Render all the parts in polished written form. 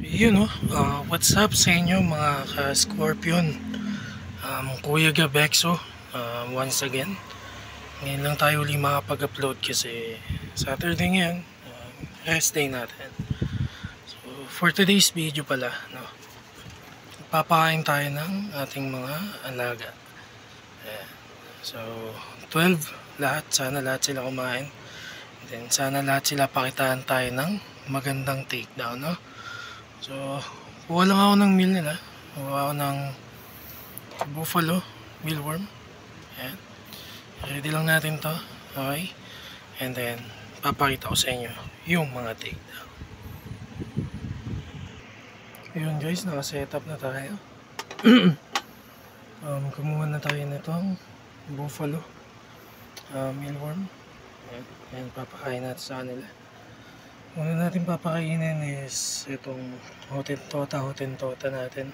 Yun what's up sa inyo mga ka-Scorpion? Kuya Gabexo, once again. Ngayon lang tayo uli makapag-upload kasi Saturday ngayon, rest day natin. So, for today's video pala, papakain tayo ng ating mga alaga. Ayan. So, 12 lahat, sana lahat sila kumain. And then, sana lahat sila pakitaan tayo ng magandang takedown, no? So, kuha lang ako ng meal nila. Kuha ako ng buffalo mealworm. Ayan. Ready lang natin to. Okay. And then, papakita ko sa inyo yung mga takedown. Yun guys, naka-setup na tayo. Kumuha na tayo nitong buffalo mealworm. Ayan, papakain natin sa kanila. Una natin papakainin is itong hotentota natin.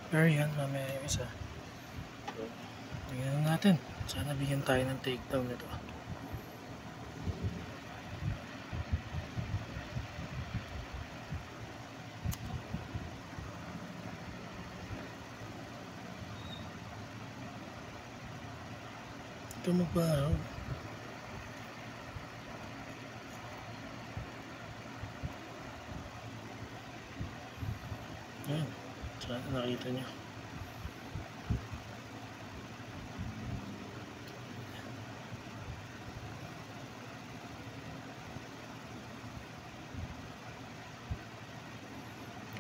Pero yan, mamaya yung isa. So, bigyan natin. Sana bigyan tayo ng takedown nito. Ito magbahaw. Ayan, sana nakita nyo.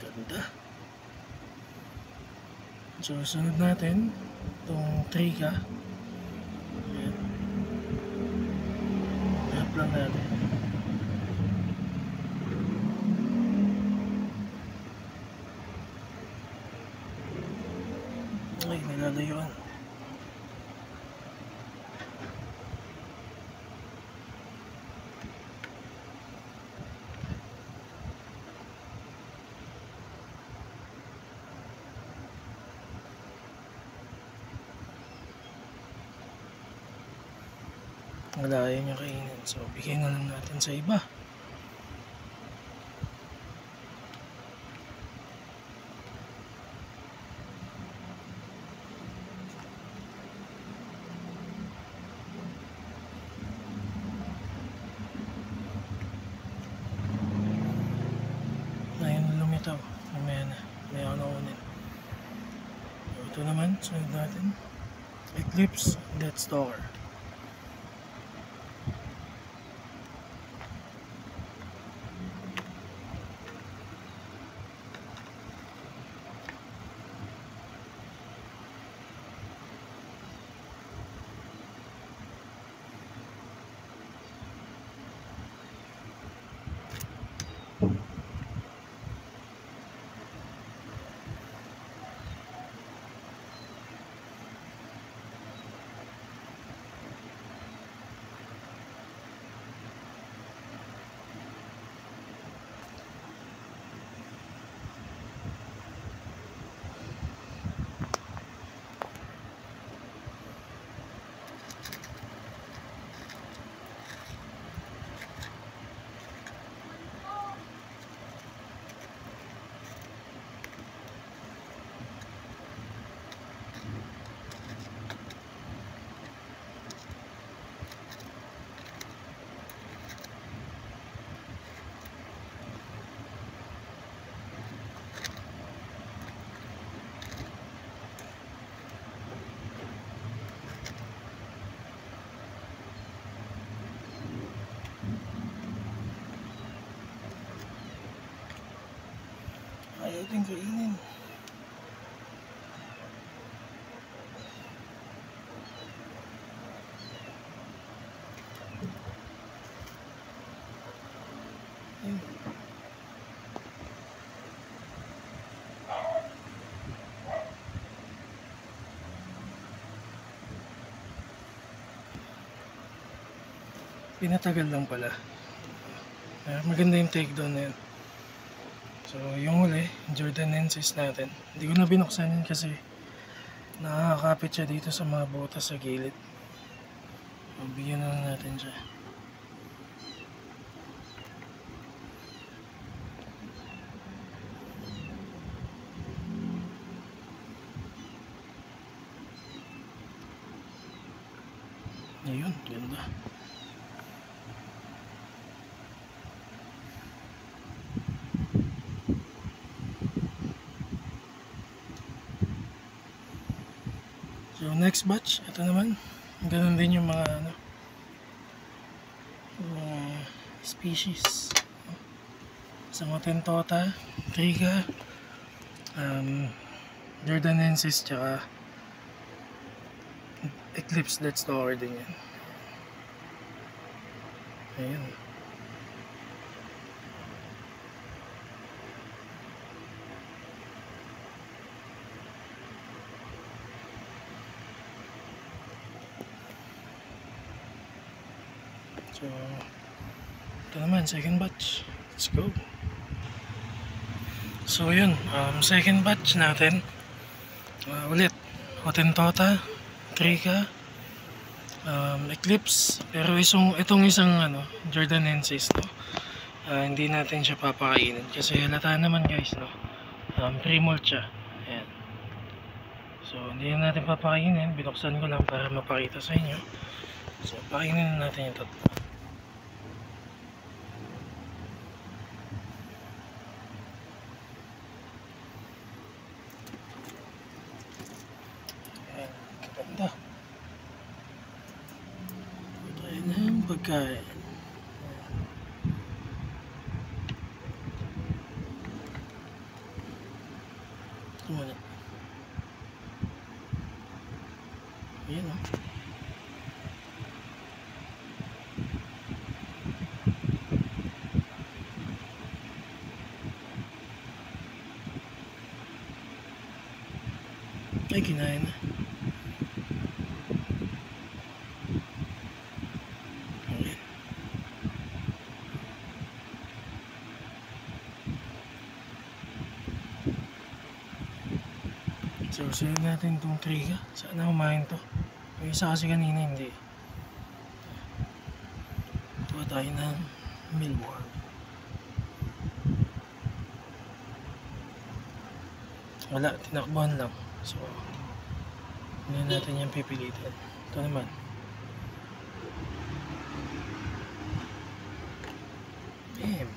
Ganda. So, sunod natin itong trika. Ayan. Tap lang natin. Ay, nilalayuan. Wala ayaw niya kainin. So, bigyan na lang natin sa iba. Ayun, lumitaw. Mamaya na. May ako naunin. So, ito naman, sunod natin. Eclipse Death Stalker. Ayaw din kainin. Ayun. Pinatagal lang pala. Maganda yung takedown na yun. So, yung huli, Jordanensis natin. Hindi ko na binuksan yun kasi nakakapit siya dito sa mga butas sa gilid. Bigyan na lang natin siya. Ayun, ganda. So next batch, ito naman. Ganun din yung mga ano, species. Isang Hottentotta, Triga, Jordanensis, tsaka Eclipse Death Stalker din yan. Ayun. So, ito naman, second batch. Let's go. So, yun. Second batch natin. Ulit. Hottentotta, Triga, Eclipse. Pero itong isang ano, Jordanensis, no? Hindi natin siya papakainin. Kasi halata naman guys, no? Pre-molt siya. Ayan. So, hindi natin papakainin. Binuksan ko lang para mapakita sa inyo. So, pakainin natin yung tatlo. Ayan, ganda. Tayo na yung pagkain. Ito muna. Ayan o. Ay, kinain na. Ayan. So, sunod natin itong Triga. Sana kumain to. Yung isa kasi kanina hindi. Tuwa tayo ng mealworm. Wala, tinakbuhan lang. So, hindi natin yung pipilitin. Ito naman. Damn.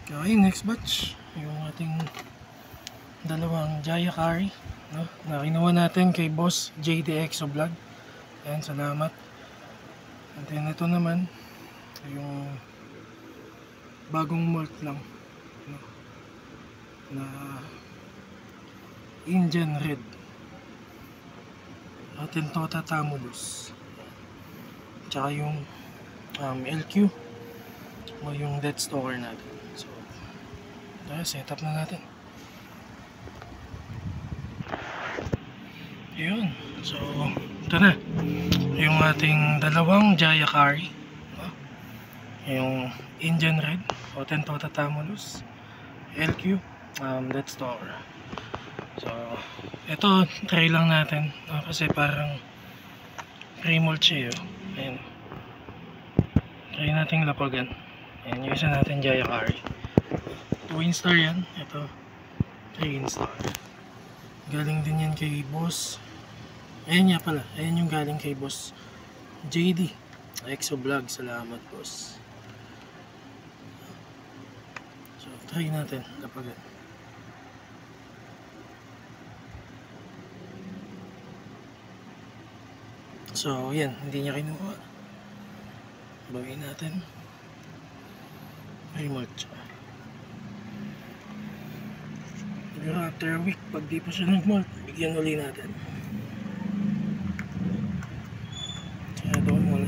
Okay, next batch. Yung ating dalawang Jaya Curry, no? Na kinuha natin kay Boss JDX Vlog. Ayan, salamat. And then ito naman yung bagong malt lang, no? Na Indian Red Hottentotta Tamulus, tsaka yung LQ o yung Death Stalker natin. So, set up na natin. Yun. So, ito na. Yung ating dalawang Jaya Curry. No? Yung Indian Red, Hottentotta Tamulus, LQ, Death Stalker. So, ito, try lang natin. Kasi parang pre-molt siya. Ayan. Try nating lapagan. Ayan, yung isa natin Jaya Curry. 2 star yan. Ito, 3 star. Galing din yan kay Boss. Ayan nga pala. Ayan yung galing kay Boss JD Exo Vlog. Salamat, Boss. So, try natin lapagan. So, yan. Hindi niya kinuha. Bagay natin. Remote siya. Siguro after a week, pag di pa siya nag-malt, bigyan uli natin. Kaya doon muna.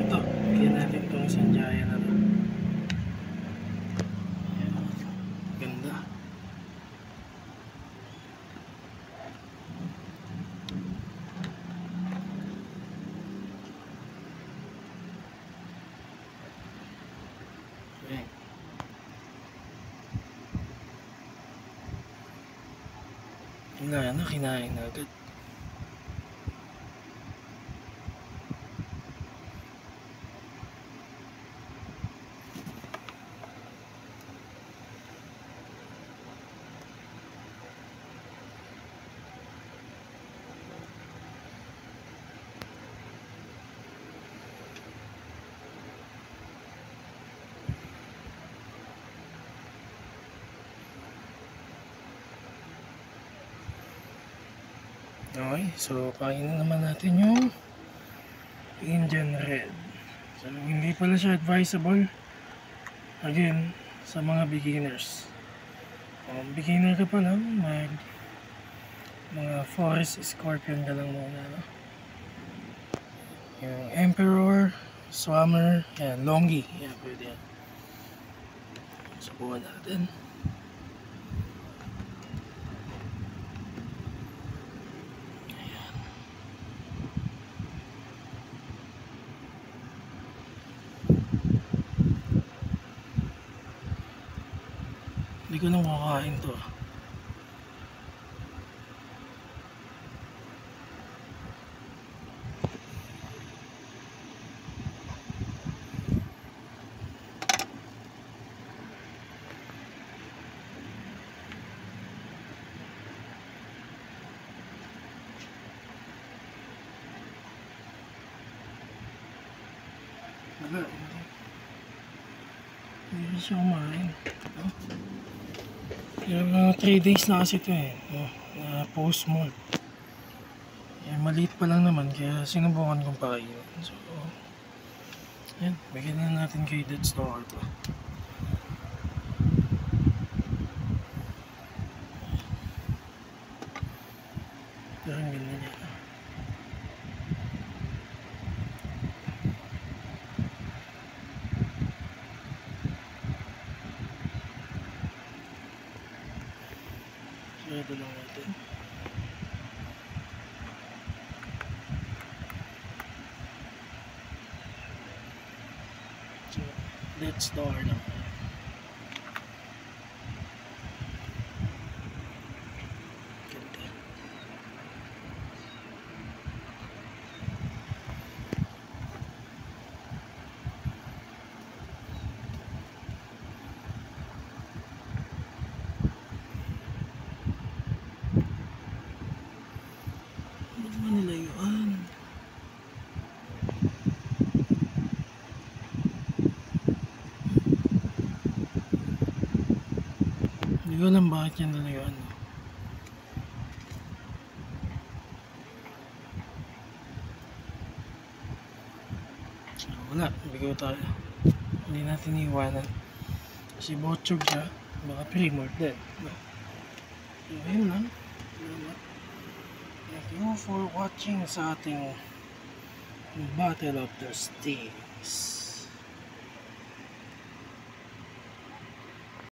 Ito, bigyan natin itong isang Jaya na to. Ganda. Okay. Wala na, kinain na agad. Okay, so kainin naman natin yung Indian Red. So hindi pala siya advisable again sa mga beginners. Kung beginner ka pa lang, mga forest scorpion ka lang muna, no? Yung Emperor, Swammer, yan, Longi, yan, pwede yan. Subukan natin. Hindi ko na makakain to. Wala. Hindi siya kumain. No? Yung 3 days na kasi ito eh. No? Post-molt. Maliit pa lang naman kaya sinubukan kong pakainin. So, yan. Bigyan na natin kay Dead Stalker to. Parang ganda niya. So, ito lang natin. So, Dead Stalker lang. Nilayuan. Hindi ko alam bakit yan nilayuan. So, wala, bigaw tayo. Hindi natin iiwanan. Kasi botsog siya, baka pre-mort din. No? So, yun lang. Thank you for watching sa ating Battle of the States.